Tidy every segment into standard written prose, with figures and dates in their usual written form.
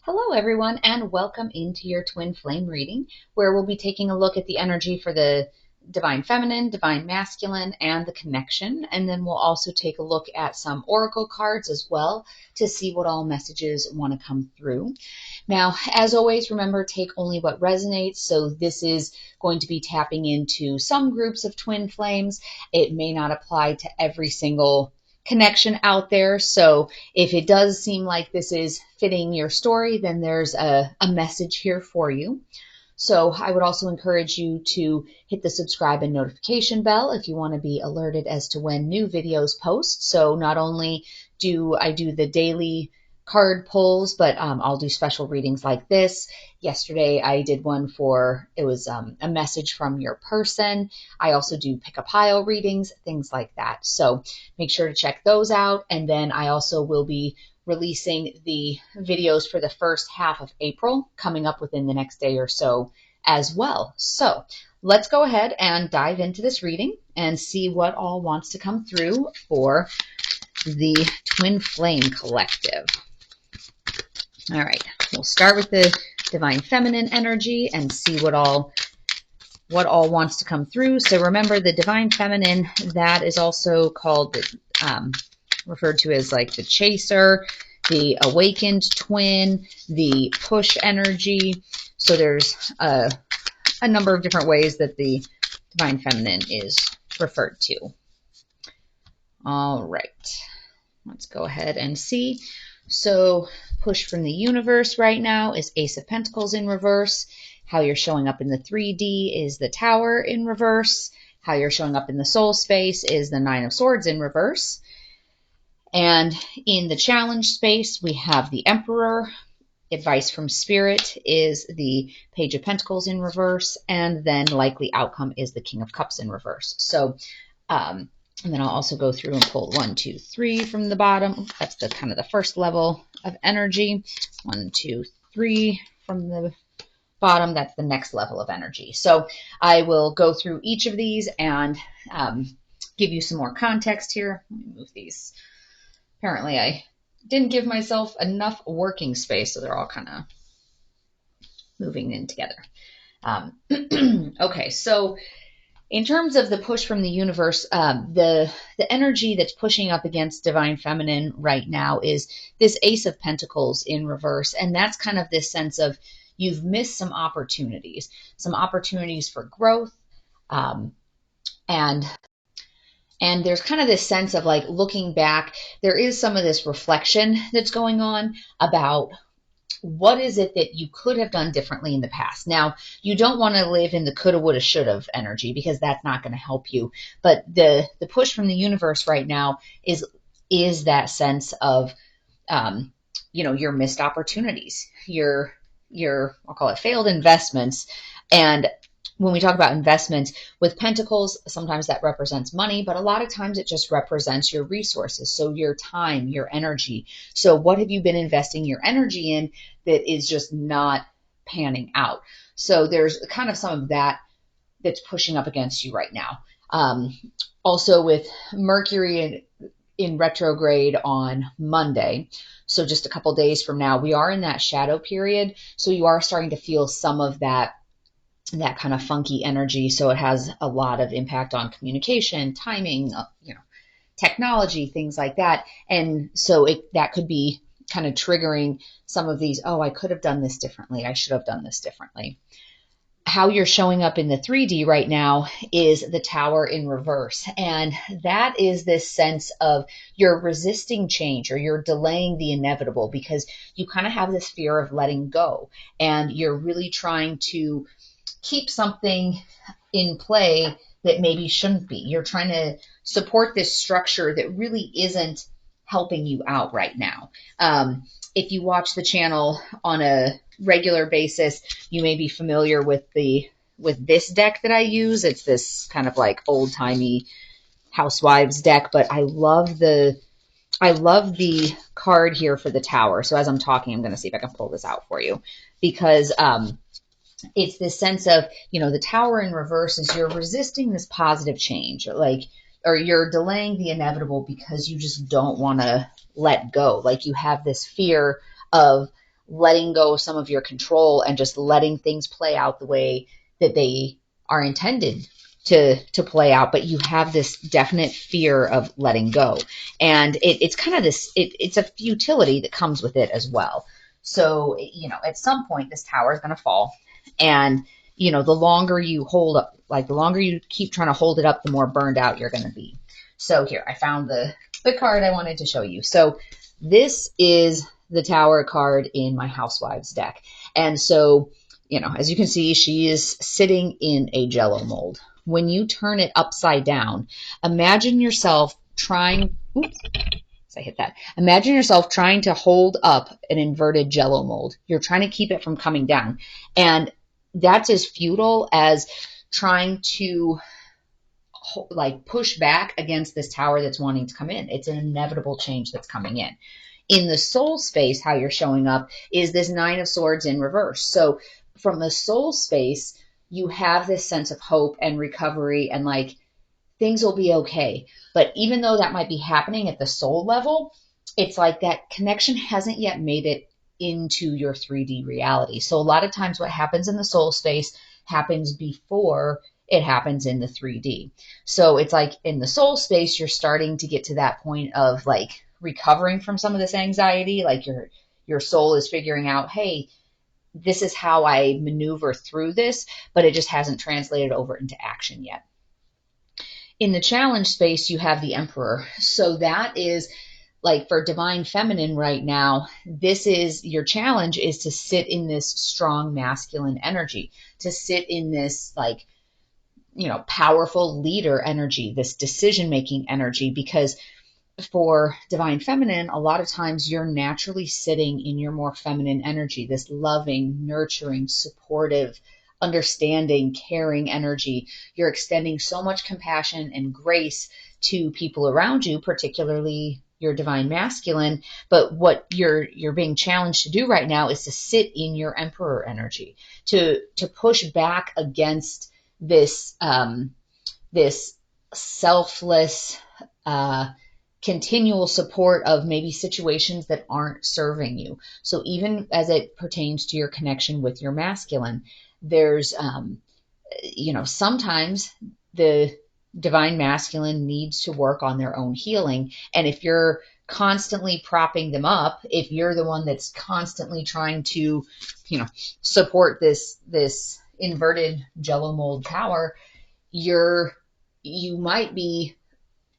Hello, everyone, and welcome into your Twin Flame reading, where we'll be taking a look at the energy for the Divine Feminine, Divine Masculine, and the connection. And then we'll also take a look at some oracle cards as well to see what all messages want to come through. Now, as always, remember, take only what resonates. So this is going to be tapping into some groups of twin flames. It may not apply to every single connection out there. So if it does seem like this is fitting your story, then there's a message here for you. So I would also encourage you to hit the subscribe and notification bell if you want to be alerted as to when new videos post. So not only do I do the daily card pulls, but I'll do special readings like this. Yesterday I did one for, it was a message from your person. I also do pick a pile readings, things like that. So make sure to check those out. And then I also will be releasing the videos for the first half of April coming up within the next day or so as well. So let's go ahead and dive into this reading and see what all wants to come through for the Twin Flame Collective. All right, we'll start with the Divine Feminine energy and see what all wants to come through. So remember, the Divine Feminine, that is also called referred to as like the chaser, the awakened twin, the push energy. So there's a number of different ways that the Divine Feminine is referred to. All right, let's go ahead and see. So push from the universe right now is Ace of Pentacles in reverse. How you're showing up in the 3D is the Tower in reverse. How you're showing up in the soul space is the Nine of Swords in reverse. And in the challenge space, we have the Emperor. Advice from Spirit is the Page of Pentacles in reverse. And then likely outcome is the King of Cups in reverse. So, and then I'll also go through and pull 1, 2, 3 from the bottom. That's the kind of the first level of energy. 1, 2, 3 from the bottom. That's the next level of energy. So I will go through each of these and give you some more context here. Let me move these. Apparently I didn't give myself enough working space, so they're all kind of moving in together. Okay, so in terms of the push from the universe, the energy that's pushing up against Divine Feminine right now is this Ace of Pentacles in reverse. And that's kind of this sense of you've missed some opportunities for growth. And there's kind of this sense of like looking back, there is some of this reflection that's going on about what is it that you could have done differently in the past? Now, you don't want to live in the coulda, woulda, shoulda energy because that's not going to help you. But the push from the universe right now is that sense of, your missed opportunities, your I'll call it failed investments. And when we talk about investments with pentacles, sometimes that represents money, but a lot of times it just represents your resources. So your time, your energy. So what have you been investing your energy in that is just not panning out? So there's kind of some of that that's pushing up against you right now. Also with Mercury in retrograde on Monday. So just a couple days from now, we are in that shadow period. So you are starting to feel some of that kind of funky energy. So it has a lot of impact on communication, timing, technology, things like that. And so that could be kind of triggering some of these, I could have done this differently. I should have done this differently. How you're showing up in the 3D right now is the Tower in reverse. And that is this sense of you're resisting change or you're delaying the inevitable because you kind of have this fear of letting go. And you're really trying to keep something in play that maybe shouldn't be. You're trying to support this structure that really isn't helping you out right now. If you watch the channel on a regular basis, you may be familiar with this deck that I use. It's this kind of like old-timey housewives deck, but I love the card here for the Tower. So as I'm talking, I'm going to see if I can pull this out for you because it's this sense of, the Tower in reverse is you're resisting this positive change, or you're delaying the inevitable because you just don't want to let go. Like you have this fear of letting go of some of your control and just letting things play out the way that they are intended to play out, but you have this definite fear of letting go. And it's kind of this, it's a futility that comes with it as well. So, at some point, this tower is going to fall. And, the longer you hold up, like the longer you keep trying to hold it up, the more burned out you're going to be. So here, I found the card I wanted to show you. So this is the tower card in my Housewives deck. And so, as you can see, she is sitting in a Jello mold. When you turn it upside down, imagine yourself trying, oops, I hit that. Imagine yourself trying to hold up an inverted Jello mold. You're trying to keep it from coming down. And that's as futile as trying to push back against this tower that's wanting to come in. It's an inevitable change that's coming in. In the soul space, how you're showing up is this Nine of Swords in reverse. So from the soul space, you have this sense of hope and recovery and things will be okay. But even though that might be happening at the soul level, it's like that connection hasn't yet made it into your 3D reality. So a lot of times what happens in the soul space happens before it happens in the 3D. So it's like in the soul space, you're starting to get to that point of recovering from some of this anxiety. Your soul is figuring out, hey, this is how I maneuver through this, but it just hasn't translated over into action yet. In the challenge space, you have the Emperor. So that is for Divine Feminine right now, this is your challenge, is to sit in this strong masculine energy, to sit in this powerful leader energy, this decision-making energy, because for Divine Feminine, a lot of times you're naturally sitting in your more feminine energy, this loving, nurturing, supportive, understanding, caring energy. You're extending so much compassion and grace to people around you, particularly your Divine Masculine. But what you're being challenged to do right now is to sit in your Emperor energy, to push back against this this selfless continual support of maybe situations that aren't serving you. So even as it pertains to your connection with your masculine, there's, sometimes the Divine Masculine needs to work on their own healing. And if you're constantly propping them up, if you're the one that's constantly trying to, support this inverted Jello mold tower, you might be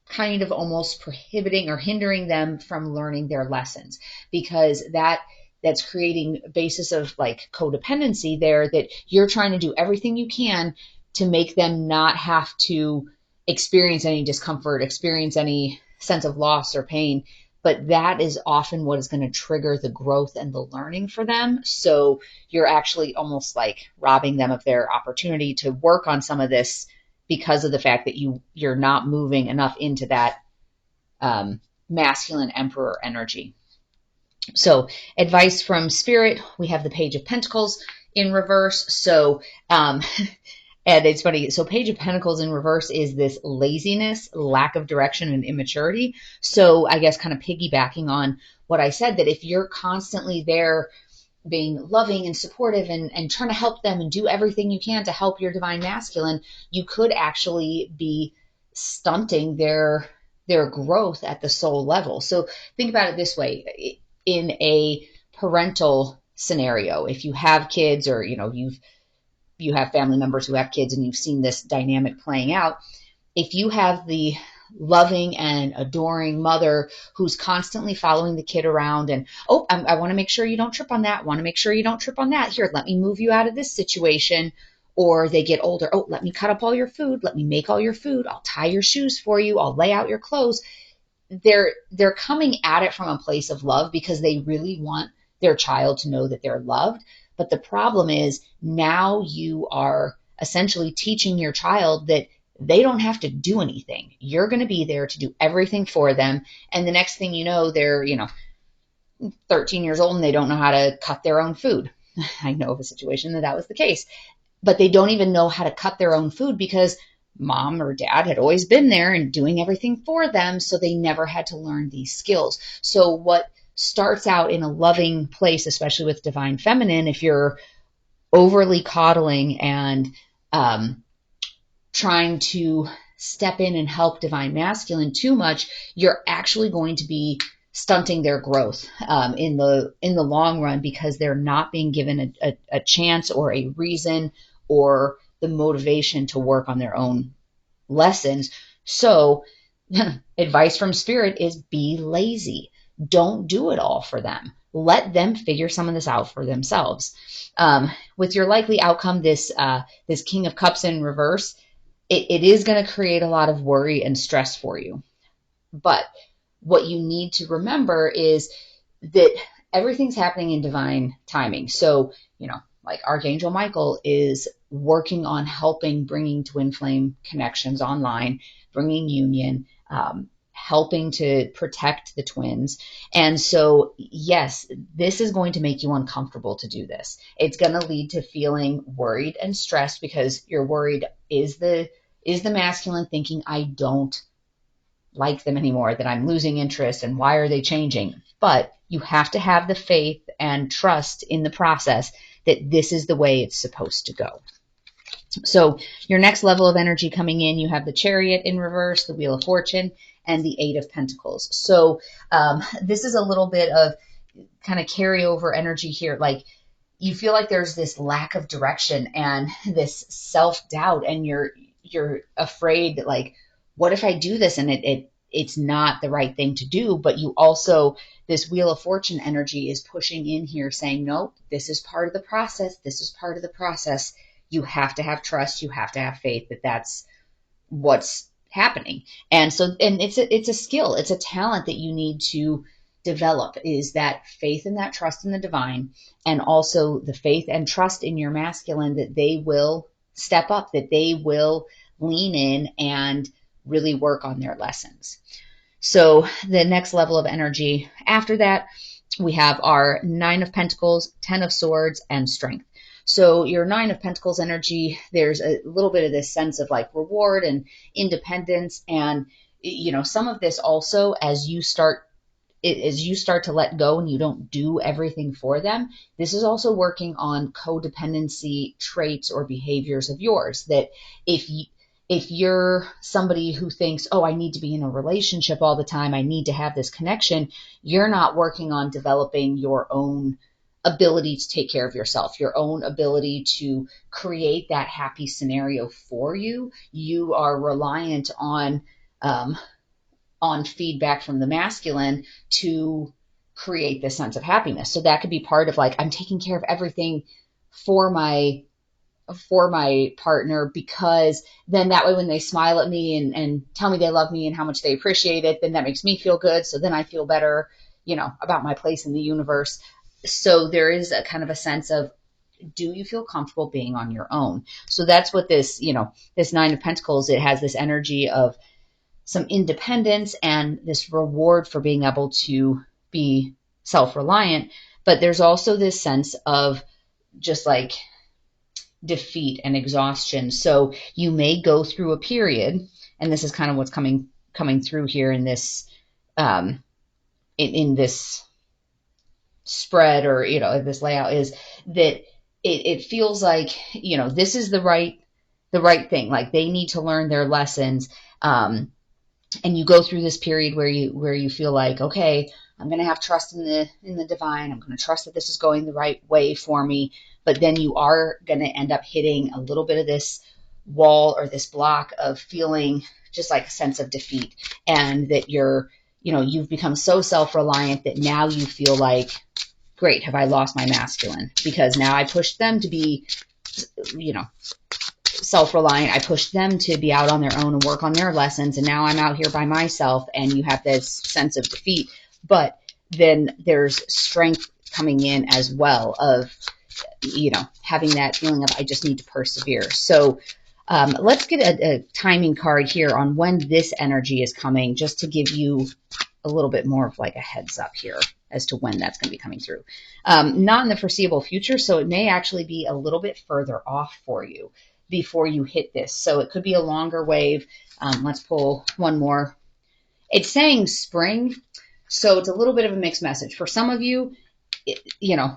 kind of almost prohibiting or hindering them from learning their lessons, because that's creating a basis of codependency there, that you're trying to do everything you can to make them not have to experience any discomfort, experience any sense of loss or pain. But that is often what is going to trigger the growth and the learning for them. So you're actually almost robbing them of their opportunity to work on some of this, because of the fact that you're not moving enough into that masculine Emperor energy. So advice from Spirit, we have the Page of Pentacles in reverse. So, and it's funny. So Page of Pentacles in reverse is this laziness, lack of direction, and immaturity. So I guess kind of piggybacking on what I said, that if you're constantly there being loving and supportive and trying to help them and do everything you can to help your Divine Masculine, you could actually be stunting their growth at the soul level. So think about it this way. In a parental scenario, if you have kids, or you have family members who have kids and you've seen this dynamic playing out, if you have the loving and adoring mother who's constantly following the kid around and, oh, I want to make sure you don't trip on that, want to make sure you don't trip on that, here, let me move you out of this situation. Or they get older, oh, let me cut up all your food, let me make all your food, I'll tie your shoes for you, I'll lay out your clothes. They're coming at it from a place of love, because they really want their child to know that they're loved. But the problem is, now you are essentially teaching your child that they don't have to do anything. You're going to be there to do everything for them. And the next thing you know, they're, 13 years old and they don't know how to cut their own food. I know of a situation that was the case. But they don't even know how to cut their own food, because mom or dad had always been there and doing everything for them. So they never had to learn these skills. So what starts out in a loving place, especially with divine feminine. If you're overly coddling and trying to step in and help divine masculine too much, you're actually going to be stunting their growth in the long run, because they're not being given a chance or a reason or the motivation to work on their own lessons. So advice from spirit is be lazy. Don't do it all for them. Let them figure some of this out for themselves. With your likely outcome, this King of Cups in reverse, it is going to create a lot of worry and stress for you. But what you need to remember is that everything's happening in divine timing. So, like Archangel Michael is working on helping bringing twin flame connections online, bringing union, helping to protect the twins. And so, yes, this is going to make you uncomfortable to do this. It's going to lead to feeling worried and stressed, because you're worried, is the masculine thinking I don't like them anymore, that I'm losing interest, and why are they changing? But you have to have the faith and trust in the process that this is the way it's supposed to go. So your next level of energy coming in, you have the Chariot in reverse, the Wheel of Fortune, and the Eight of Pentacles. So this is a little bit of kind of carryover energy here. Like, you feel like there's this lack of direction and this self-doubt, and you're afraid that, like, what if I do this and it's not the right thing to do? But you also, this Wheel of Fortune energy is pushing in here saying, no, this is part of the process. This is part of the process. You have to have trust. You have to have faith that that's what's happening. And so, and it's a skill. It's a talent that you need to develop, is that faith and that trust in the divine, and also the faith and trust in your masculine that they will step up, that they will lean in and really work on their lessons. So the next level of energy after that, we have our Nine of Pentacles, Ten of Swords, and Strength. So your Nine of Pentacles energy, there's a little bit of this sense of like reward and independence. And, some of this also, as you start to let go and you don't do everything for them, this is also working on codependency traits or behaviors of yours, that if you're somebody who thinks, oh, I need to be in a relationship all the time, I need to have this connection, you're not working on developing your own ability to take care of yourself, your own ability to create that happy scenario for you. You are reliant on feedback from the masculine to create this sense of happiness. So that could be part of, like, I'm taking care of everything for my partner, because then that way when they smile at me and tell me they love me and how much they appreciate it, then that makes me feel good. So then I feel better, about my place in the universe. So there is a kind of a sense of, do you feel comfortable being on your own? So that's what this, this Nine of Pentacles, it has this energy of some independence and this reward for being able to be self-reliant. But there's also this sense of just like defeat and exhaustion. So you may go through a period, and this is kind of what's coming through here in this in this spread, or this layout, is that it feels like this is the right thing. Like, they need to learn their lessons, and you go through this period where you feel like, okay, I'm going to have trust in the divine. I'm going to trust that this is going the right way for me. But then you are going to end up hitting a little bit of this wall or this block of feeling just like a sense of defeat, and that you've become so self-reliant that now you feel like, great, have I lost my masculine? Because now I pushed them to be, self-reliant. I pushed them to be out on their own and work on their lessons. And now I'm out here by myself, and you have this sense of defeat. But then there's strength coming in as well of, having that feeling of, I just need to persevere. So let's get a timing card here on when this energy is coming, just to give you a little bit more of like a heads up here as to when that's going to be coming through. Not in the foreseeable future, so it may actually be a little bit further off for you before you hit this. So it could be a longer wave. Let's pull one more. It's saying spring, So it's a little bit of a mixed message. For some of you,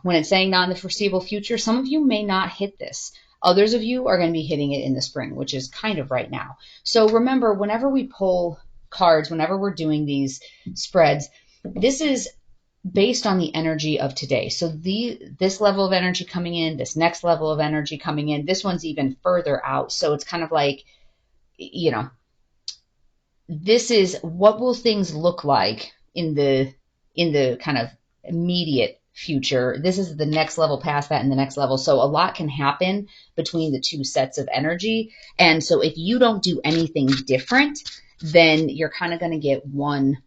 when it's saying not in the foreseeable future, some of you may not hit this. Others of you are going to be hitting it in the spring, which is kind of right now. So remember, whenever we pull cards, whenever we're doing these spreads, this is based on the energy of today. So this level of energy coming in, this next level of energy coming in, this one's even further out. So it's kind of like, this is what will things look like in the kind of immediate future. This is the next level past that and the next level. So a lot can happen between the two sets of energy. And so if you don't do anything different, then you're kind of going to get one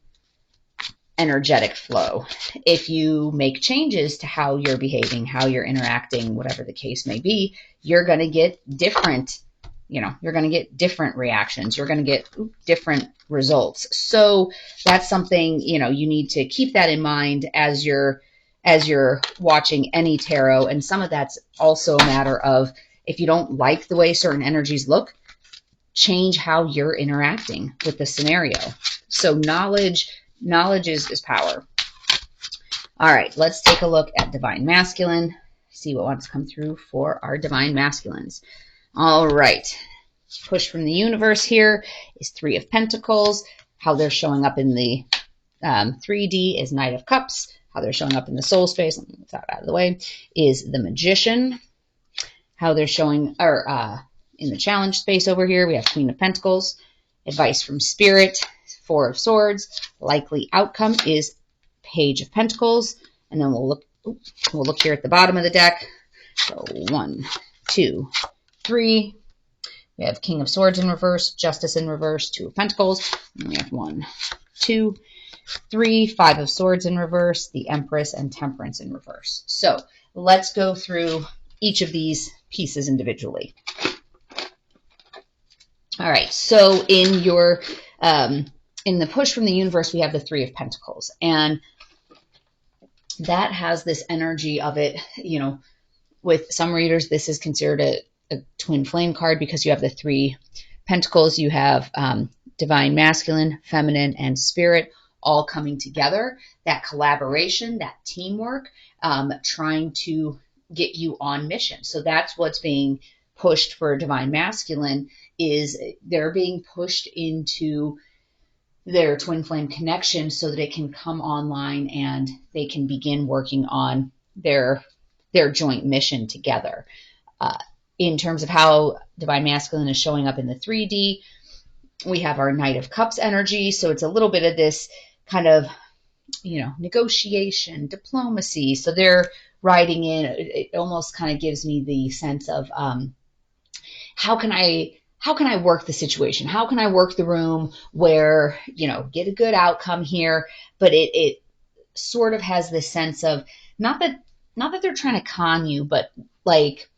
energetic flow. If you make changes to how you're behaving, how you're interacting, whatever the case may be, you're going to get different, you're going to get different reactions. You're going to get different results. So that's something, you need to keep that in mind as you're watching any tarot. And some of that's also a matter of, if you don't like the way certain energies look, change how you're interacting with the scenario. So knowledge is power. All right, let's take a look at Divine Masculine, see what wants to come through for our Divine Masculines. All right, push from the universe here is Three of Pentacles. How they're showing up in the 3D is Knight of Cups. How they're showing up in the soul space, let me move that out of the way, is the Magician. How they're showing, in the challenge space over here, we have Queen of Pentacles. Advice from Spirit, Four of Swords. Likely outcome is Page of Pentacles. And then we'll look here at the bottom of the deck. So 1, 2, 3. We have King of Swords in reverse, Justice in reverse, Two of Pentacles. And we have 1, 2, 3, Five of Swords in reverse, the Empress, and Temperance in reverse. So let's go through each of these pieces individually. All right, so in your in the push from the universe, we have the Three of Pentacles, and that has this energy of it. With some readers, this is considered a twin flame card because you have the Three Pentacles. You have Divine Masculine, Feminine, and Spirit all coming together. That collaboration, that teamwork, trying to get you on mission. So that's what's being pushed for Divine Masculine, is they're being pushed into their twin flame connection so that it can come online and they can begin working on their joint mission together. In terms of how Divine Masculine is showing up in the 3D, we have our Knight of Cups energy. So it's a little bit of this kind of, negotiation, diplomacy. So they're riding in. It almost kind of gives me the sense of, how can I work the situation? How can I work the room where, get a good outcome here? But it sort of has this sense of, not that they're trying to con you, but like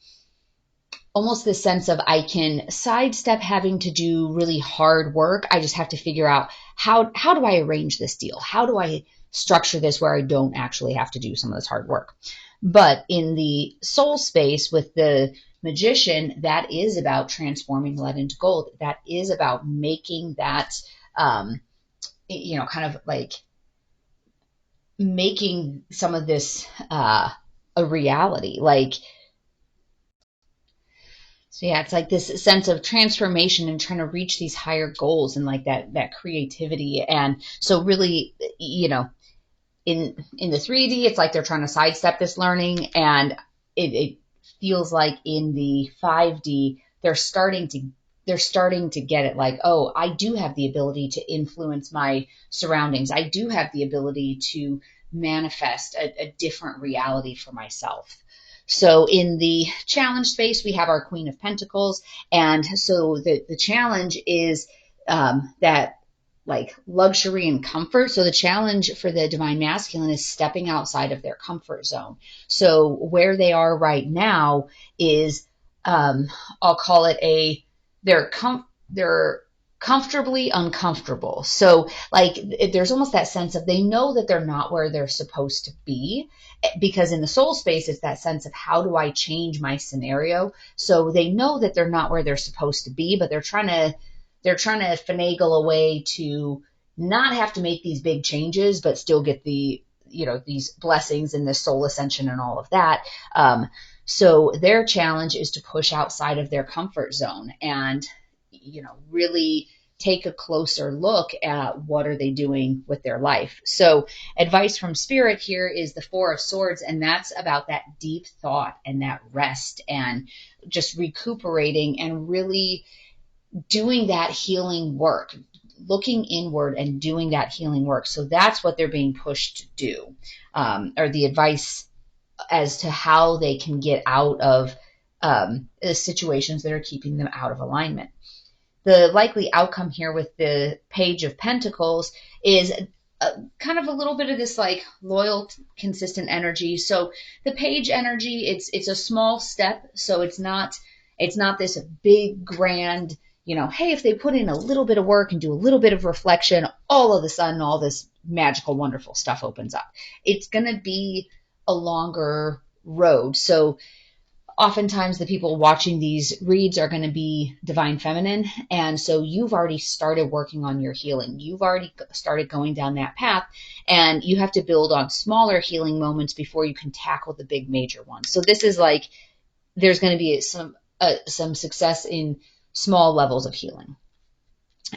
almost this sense of, I can sidestep having to do really hard work. I just have to figure out how do I arrange this deal? How do I structure this where I don't actually have to do some of this hard work? But in the soul space with the Magician, that is about transforming lead into gold. That is about making that, kind of like making some of this a reality. So yeah, it's like this sense of transformation and trying to reach these higher goals and like that creativity. And so really, in the 3D, it's like they're trying to sidestep this learning, and it feels like in the 5D, they're starting to get it, like, oh, I do have the ability to influence my surroundings. I do have the ability to manifest a different reality for myself. So in the challenge space, we have our Queen of Pentacles. And so the challenge is that like luxury and comfort. So the challenge for the Divine Masculine is stepping outside of their comfort zone. So where they are right now is, I'll call it they're comfortably uncomfortable. So like there's almost that sense of, they know that they're not where they're supposed to be, because in the soul space, it's that sense of, how do I change my scenario? So they know that they're not where they're supposed to be, but they're trying to finagle a way to, not have to make these big changes, but still get the, these blessings and this soul ascension and all of that. So their challenge is to push outside of their comfort zone and, really take a closer look at what are they doing with their life. So advice from Spirit here is the Four of Swords, and that's about that deep thought and that rest and just recuperating and really doing that healing work, looking inward and doing that healing work. So that's what they're being pushed to do, or the advice as to how they can get out of the situations that are keeping them out of alignment. The likely outcome here with the Page of Pentacles is kind of a little bit of this like loyal, consistent energy. So the Page energy, it's a small step. So it's not this big, grand, hey, if they put in a little bit of work and do a little bit of reflection, all of a sudden, all this magical, wonderful stuff opens up. It's going to be a longer road. So oftentimes the people watching these reads are going to be divine feminine. And so you've already started working on your healing. You've already started going down that path, and you have to build on smaller healing moments before you can tackle the big major ones. So this is like, there's going to be some success in small levels of healing.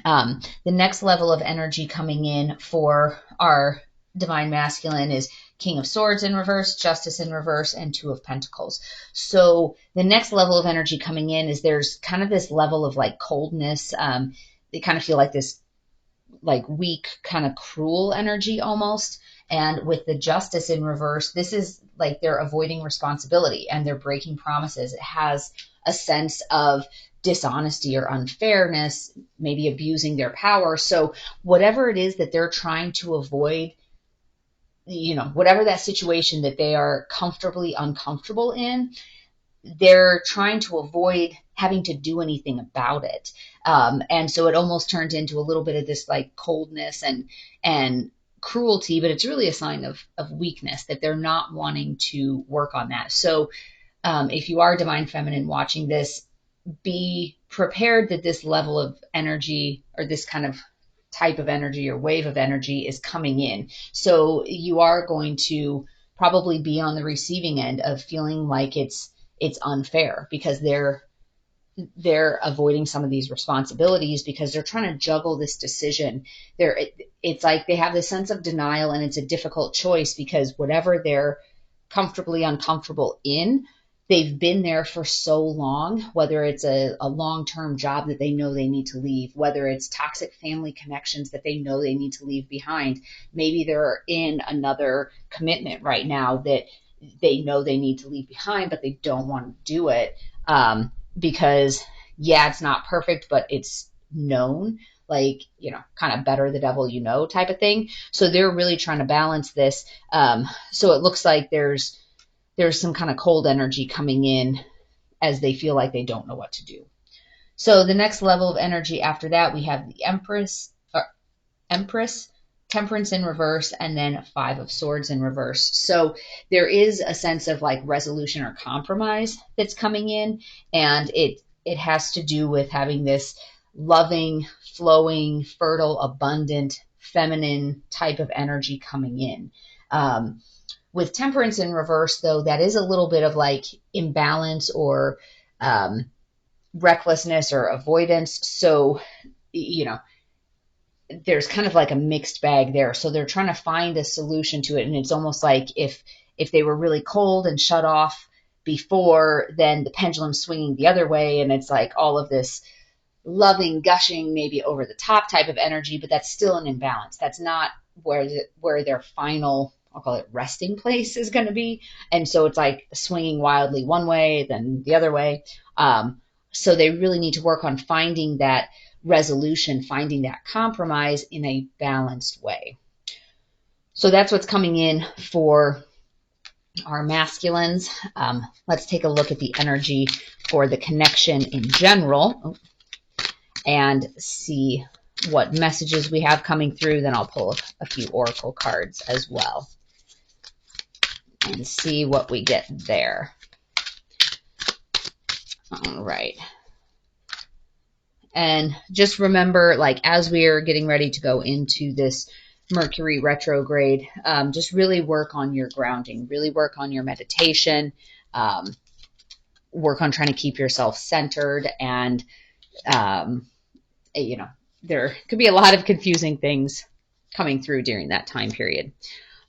The next level of energy coming in for our divine masculine is King of Swords in reverse, Justice in reverse, and Two of Pentacles. So the next level of energy coming in is there's kind of this level of like coldness. They kind of feel like this like weak, kind of cruel energy almost. And with the Justice in reverse, this is like they're avoiding responsibility and they're breaking promises. It has a sense of dishonesty or unfairness, maybe abusing their power. So whatever it is that they're trying to avoid, whatever that situation that they are comfortably uncomfortable in, they're trying to avoid having to do anything about it. And so it almost turns into a little bit of this like coldness and cruelty, but it's really a sign of weakness that they're not wanting to work on that. So if you are divine feminine watching this, be prepared that this level of energy or this kind of type of energy or wave of energy is coming in. So you are going to probably be on the receiving end of feeling like it's unfair because they're avoiding some of these responsibilities because they're trying to juggle this decision. It's like they have this sense of denial, and it's a difficult choice because whatever they're comfortably uncomfortable in, they've been there for so long, whether it's a long-term job that they know they need to leave, whether it's toxic family connections that they know they need to leave behind. Maybe they're in another commitment right now that they know they need to leave behind, but they don't want to do it because, it's not perfect, but it's known, like, kind of better the devil you know type of thing. So they're really trying to balance this. So it looks like there's some kind of cold energy coming in as they feel like they don't know what to do. So the next level of energy after that, we have the Empress, Temperance in reverse, and then Five of Swords in reverse. So there is a sense of like resolution or compromise that's coming in, and it has to do with having this loving, flowing, fertile, abundant, feminine type of energy coming in. With Temperance in reverse, though, that is a little bit of like imbalance or recklessness or avoidance. So, there's kind of like a mixed bag there. So they're trying to find a solution to it. And it's almost like if they were really cold and shut off before, then the pendulum's swinging the other way. And it's like all of this loving, gushing, maybe over the top type of energy, but that's still an imbalance. That's not where their final, I'll call it resting place, is going to be. And so it's like swinging wildly one way, then the other way. So they really need to work on finding that resolution, finding that compromise in a balanced way. So that's what's coming in for our masculines. Let's take a look at the energy for the connection in general and see what messages we have coming through. Then I'll pull a few oracle cards as well and see what we get there. All right. And just remember, like, as we are getting ready to go into this Mercury retrograde, just really work on your grounding, really work on your meditation, um, work on trying to keep yourself centered. And, um, you know, there could be a lot of confusing things coming through during that time period.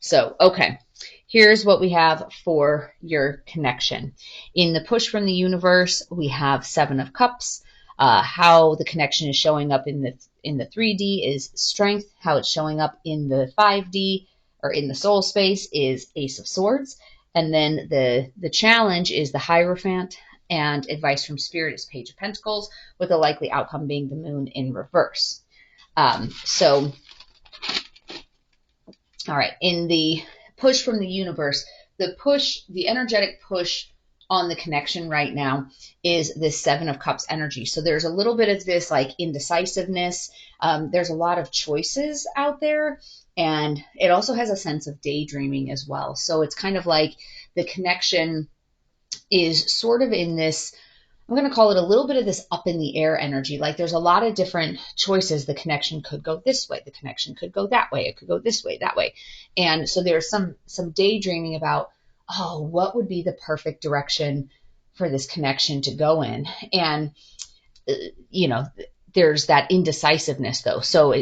So, okay, here's what we have for your connection. In the push from the universe, we have Seven of Cups. How the connection is showing up in the 3D is strength. How it's showing up in the 5D or in the soul space is Ace of Swords. And then the challenge is the Hierophant, and advice from Spirit is Page of Pentacles, with a likely outcome being the Moon in reverse. So, all right, in the push from the universe, the energetic push on the connection right now is this Seven of Cups energy. So there's a little bit of this like indecisiveness. There's a lot of choices out there, and it also has a sense of daydreaming as well. So it's kind of like the connection is sort of in this, I'm going to call it a little bit of this up in the air energy. Like there's a lot of different choices. The connection could go this way. The connection could go that way. It could go this way, that way. And so there's some daydreaming about, oh, what would be the perfect direction for this connection to go in? And, you know, there's that indecisiveness though. So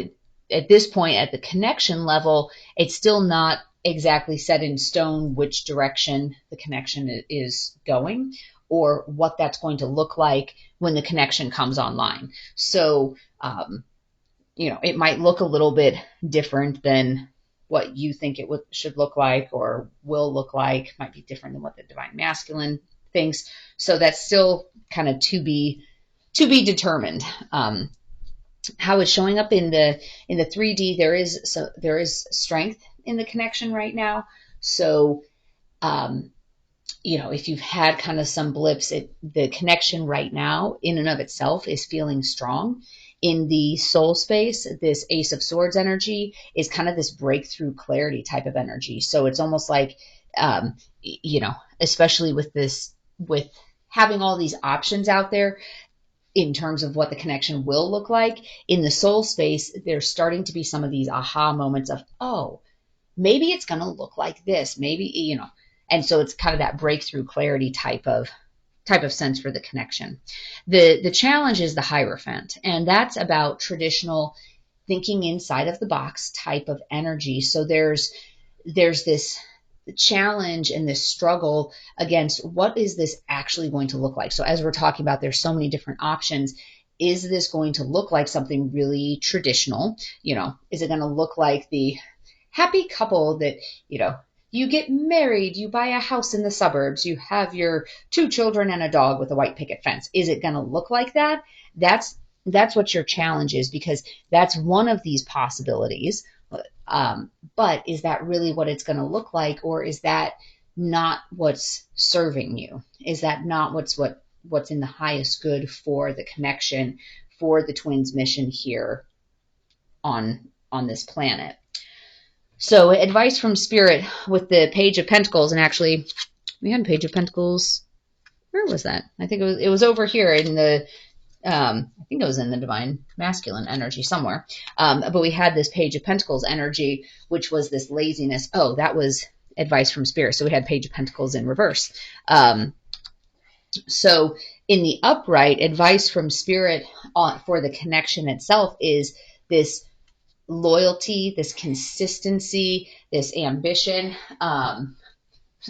at this point, at the connection level, it's still not exactly set in stone which direction the connection is going, or what that's going to look like when the connection comes online. So, you know, it might look a little bit different than what you think it should look like or will look like. Might be different than what the Divine Masculine thinks. So that's still kind of to be determined. How it's showing up in the 3D, there is strength in the connection right now. So, you know, if you've had kind of some blips, the connection right now in and of itself is feeling strong. In the soul space, this Ace of Swords energy is kind of this breakthrough clarity type of energy. So it's almost like, you know, especially with having all these options out there in terms of what the connection will look like, in the soul space, there's starting to be some of these aha moments of, oh, maybe it's going to look like this, maybe, you know. And so it's kind of that breakthrough clarity type of sense for the connection. The challenge is the Hierophant, and that's about traditional thinking inside of the box type of energy. So there's this challenge and this struggle against what is this actually going to look like. So as we're talking about, there's so many different options. Is this going to look like something really traditional? You know, is it going to look like the happy couple that, you know, you get married, you buy a house in the suburbs, you have your 2 children and a dog with a white picket fence? Is it going to look like that? That's what your challenge is, because that's one of these possibilities. But is that really what it's going to look like, or is that not what's serving you? Is that not what's in the highest good for the connection, for the twins' mission here on this planet? So advice from Spirit with the Page of Pentacles, and actually we had Page of Pentacles. Where was that? I think it was over here in the, I think it was in the Divine Masculine energy somewhere. But we had this Page of Pentacles energy, which was this laziness. Oh, that was advice from Spirit. So we had Page of Pentacles in reverse. So in the upright, advice from Spirit for the connection itself is this loyalty, this consistency, this ambition.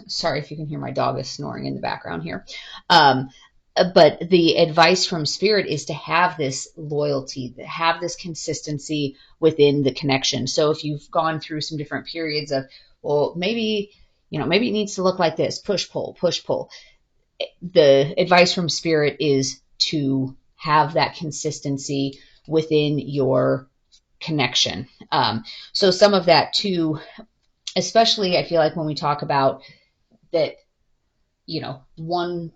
Sorry if you can hear my dog is snoring in the background here. But the advice from Spirit is to have this loyalty, to have this consistency within the connection. So if you've gone through some different periods of, well, maybe it needs to look like this, push, pull, push, pull. The advice from Spirit is to have that consistency within your connection. So some of that too, especially I feel like when we talk about that, you know, one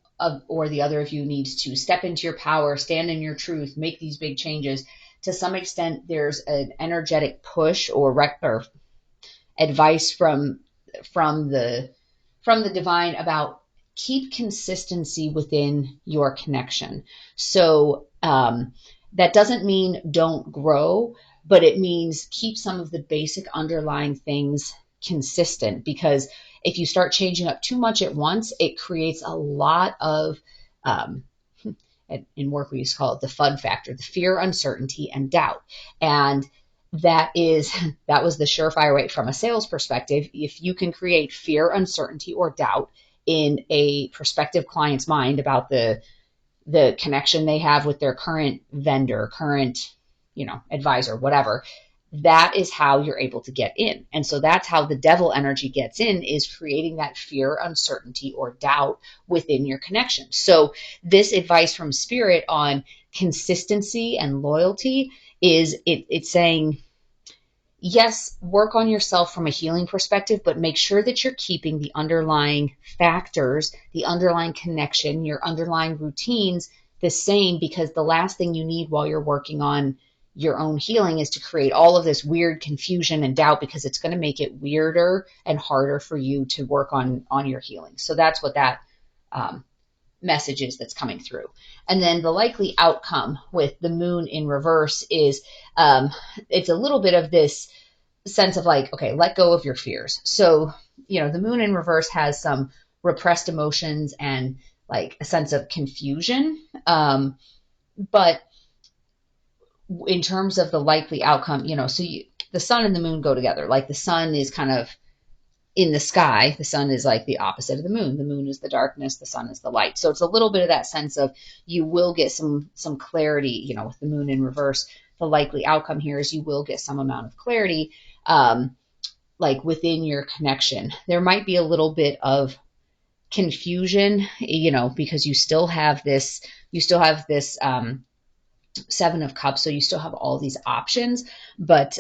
or the other of you needs to step into your power, stand in your truth, make these big changes. To some extent, there's an energetic push or advice from the divine about keep consistency within your connection. So That doesn't mean don't grow, but it means keep some of the basic underlying things consistent, because if you start changing up too much at once, it creates a lot of, um, in work we used to call it the FUD factor, the fear, uncertainty, and doubt. And that was the surefire way from a sales perspective. If you can create fear, uncertainty, or doubt in a prospective client's mind about the connection they have with their current vendor, current, advisor, whatever, that is how you're able to get in. And so that's how the devil energy gets in, is creating that fear, uncertainty, or doubt within your connection. So this advice from Spirit on consistency and loyalty is it's saying, yes, work on yourself from a healing perspective, but make sure that you're keeping the underlying factors, the underlying connection, your underlying routines the same, because the last thing you need while you're working on your own healing is to create all of this weird confusion and doubt, because it's going to make it weirder and harder for you to work on your healing. So that's what that message is that's coming through. And then the likely outcome with the moon in reverse is it's a little bit of this sense of like, okay, let go of your fears. So, the moon in reverse has some repressed emotions and like a sense of confusion. But in terms of the likely outcome, the sun and the moon go together. Like the sun is kind of in the sky. The sun is like the opposite of the moon. The moon is the darkness. The sun is the light. So it's a little bit of that sense of you will get some clarity, with the moon in reverse. The likely outcome here is you will get some amount of clarity, like within your connection. There might be a little bit of confusion, because you still have this Seven of Cups, so you still have all these options, but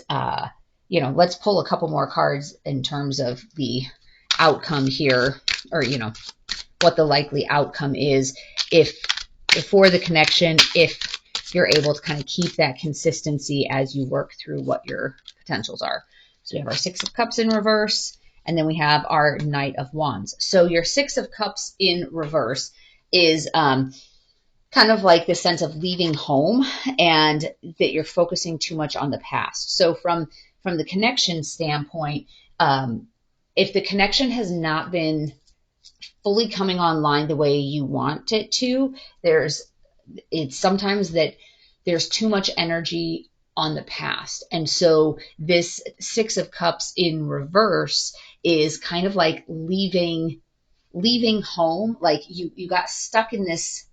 let's pull a couple more cards in terms of the outcome here, or what the likely outcome is if for the connection, if you're able to kind of keep that consistency as you work through what your potentials are. So we have our Six of Cups in reverse, and then we have our Knight of Wands. So your Six of Cups in reverse is kind of like the sense of leaving home, and that you're focusing too much on the past. So from the connection standpoint, if the connection has not been fully coming online the way you want it to, it's sometimes that there's too much energy on the past. And so this Six of Cups in reverse is kind of like leaving home. Like you got stuck in this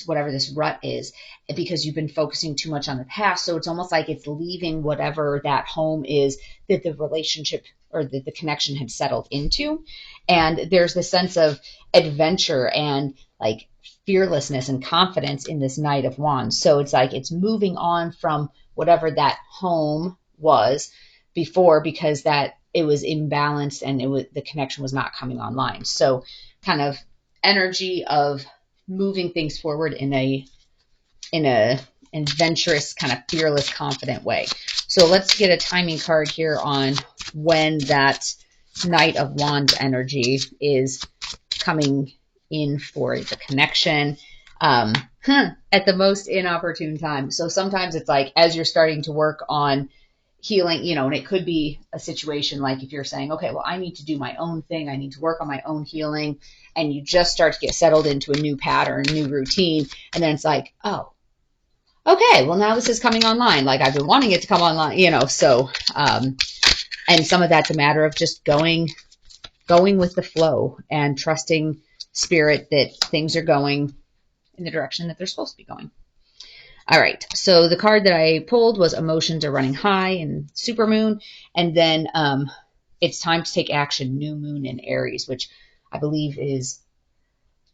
whatever this rut is, because you've been focusing too much on the past. So it's almost like it's leaving whatever that home is that the relationship or the connection had settled into. And there's the sense of adventure and like fearlessness and confidence in this Knight of Wands. So it's like it's moving on from whatever that home was before, because that it was imbalanced and the connection was not coming online. So kind of energy of moving things forward in a adventurous, kind of fearless, confident way. So let's get a timing card here on when that Knight of Wands energy is coming in for the connection at the most inopportune time. So sometimes it's like as you're starting to work on healing, and it could be a situation like if you're saying, okay, well, I need to do my own thing. I need to work on my own healing. And you just start to get settled into a new pattern, new routine. And then it's like, oh, okay, well, now this is coming online. Like I've been wanting it to come online, so, and some of that's a matter of just going with the flow and trusting Spirit that things are going in the direction that they're supposed to be going. All right, so the card that I pulled was Emotions Are Running High in Supermoon, and then it's time to take action, New Moon in Aries, which I believe is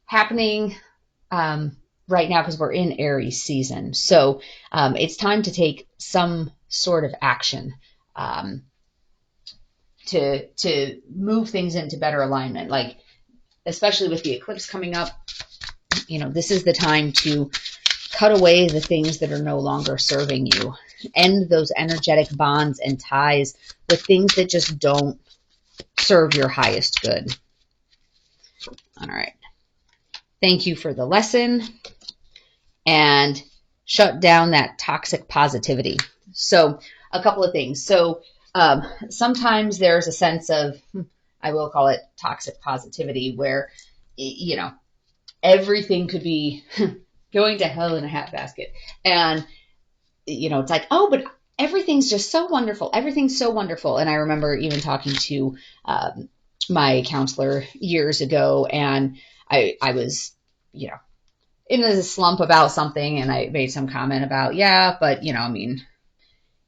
happening right now because we're in Aries season. So it's time to take some sort of action to move things into better alignment, like especially with the eclipse coming up. This is the time to cut away the things that are no longer serving you. End those energetic bonds and ties with things that just don't serve your highest good. All right. Thank you for the lesson. And shut down that toxic positivity. So a couple of things. So sometimes there's a sense of, I will call it toxic positivity, where, everything could be going to hell in a hat basket. And, it's like, oh, but everything's just so wonderful. Everything's so wonderful. And I remember even talking to my counselor years ago, and I was, in a slump about something, and I made some comment about, yeah, but,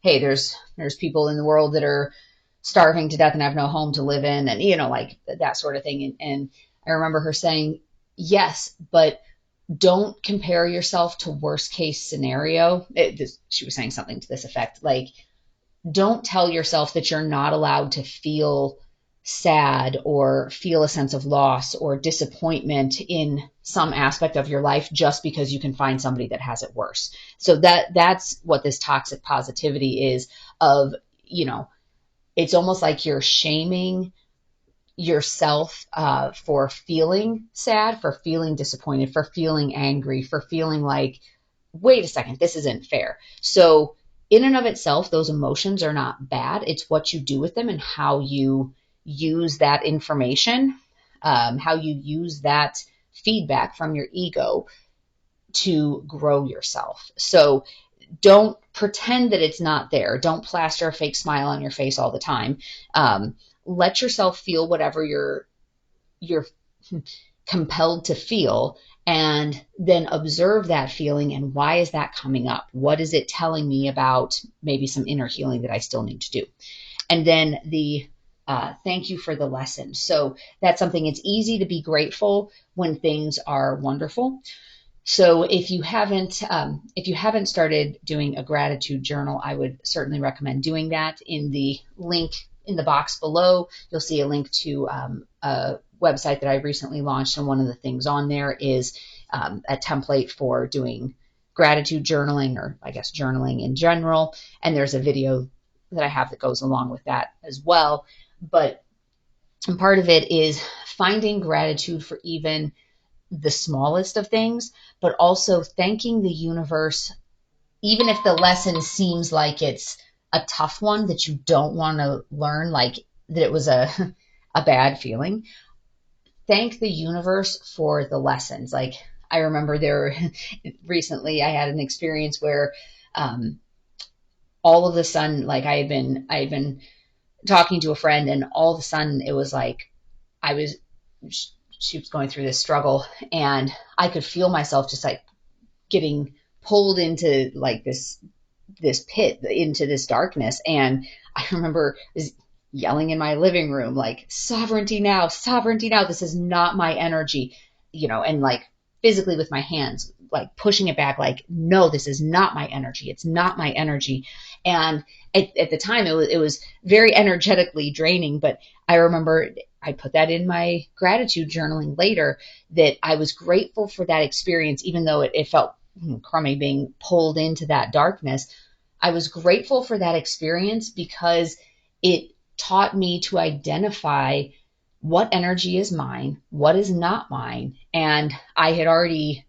hey, there's people in the world that are starving to death and have no home to live in, and, like that sort of thing. And I remember her saying, yes, but don't compare yourself to worst case scenario. She was saying something to this effect, like, don't tell yourself that you're not allowed to feel sad or feel a sense of loss or disappointment in some aspect of your life just because you can find somebody that has it worse. So that's what this toxic positivity is of, it's almost like you're shaming yourself for feeling sad, for feeling disappointed, for feeling angry, for feeling like, wait a second, this isn't fair. So in and of itself, those emotions are not bad. It's what you do with them and how you use that information, how you use that feedback from your ego to grow yourself. So don't pretend that it's not there. Don't plaster a fake smile on your face all the time. Let yourself feel whatever you're compelled to feel, and then observe that feeling and why is that coming up? What is it telling me about maybe some inner healing that I still need to do? And then the thank you for the lesson. So that's something, it's easy to be grateful when things are wonderful. So if you haven't started doing a gratitude journal, I would certainly recommend doing that. In the link in the box below, you'll see a link to a website that I recently launched, and one of the things on there is a template for doing gratitude journaling, or I guess journaling in general. And there's a video that I have that goes along with that as well. But part of it is finding gratitude for even the smallest of things, but also thanking the universe, even if the lesson seems like it's a tough one that you don't want to learn, like that it was a bad feeling. Thank the universe for the lessons. Like, I remember recently I had an experience where all of a sudden, like I had been talking to a friend, and all of a sudden it was like she was going through this struggle, and I could feel myself just like getting pulled into like this pit, into this darkness. And I remember yelling in my living room, like, sovereignty now, this is not my energy, and like physically with my hands, like pushing it back, like, no, this is not my energy. It's not my energy. And at the time it was very energetically draining, but I remember I put that in my gratitude journaling later, that I was grateful for that experience, even though it felt crummy being pulled into that darkness. I was grateful for that experience because it taught me to identify what energy is mine, what is not mine. And I had already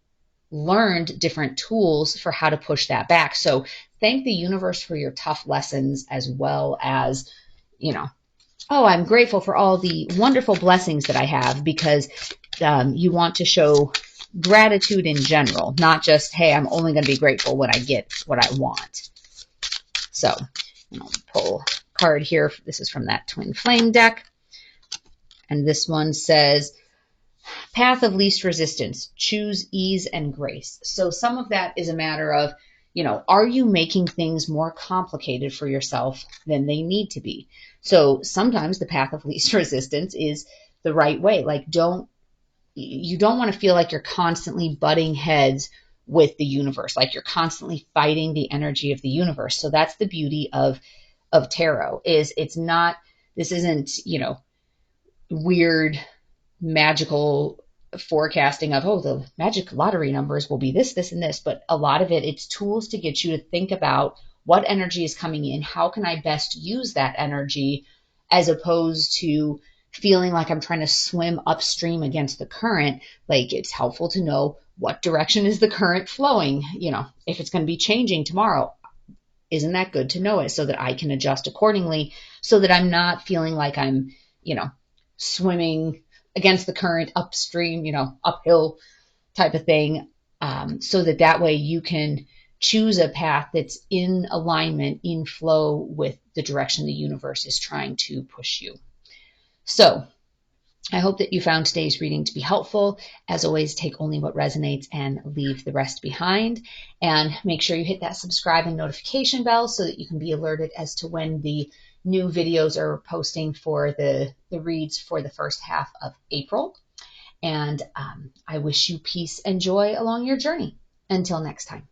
learned different tools for how to push that back. So thank the universe for your tough lessons, as well as, oh, I'm grateful for all the wonderful blessings that I have, because you want to show gratitude in general, not just, hey, I'm only going to be grateful when I get what I want. So I'll pull a card here. This is from that Twin Flame deck. And this one says, path of least resistance, choose ease and grace. So some of that is a matter of, are you making things more complicated for yourself than they need to be? So sometimes the path of least resistance is the right way. Like, you don't want to feel like you're constantly butting heads with the universe, like you're constantly fighting the energy of the universe. So that's the beauty of tarot, is this isn't, weird magical forecasting of, oh, the magic lottery numbers will be this, this, and this. But a lot of it's tools to get you to think about what energy is coming in. How can I best use that energy, as opposed to feeling like I'm trying to swim upstream against the current, like it's helpful to know what direction is the current flowing. If it's going to be changing tomorrow, isn't that good to know it so that I can adjust accordingly so that I'm not feeling like I'm, swimming against the current upstream, uphill type of thing. So that way you can choose a path that's in alignment, in flow with the direction the universe is trying to push you. So I hope that you found today's reading to be helpful. As always, take only what resonates and leave the rest behind. And make sure you hit that subscribe and notification bell so that you can be alerted as to when the new videos are posting for the reads for the first half of April. And I wish you peace and joy along your journey. Until next time.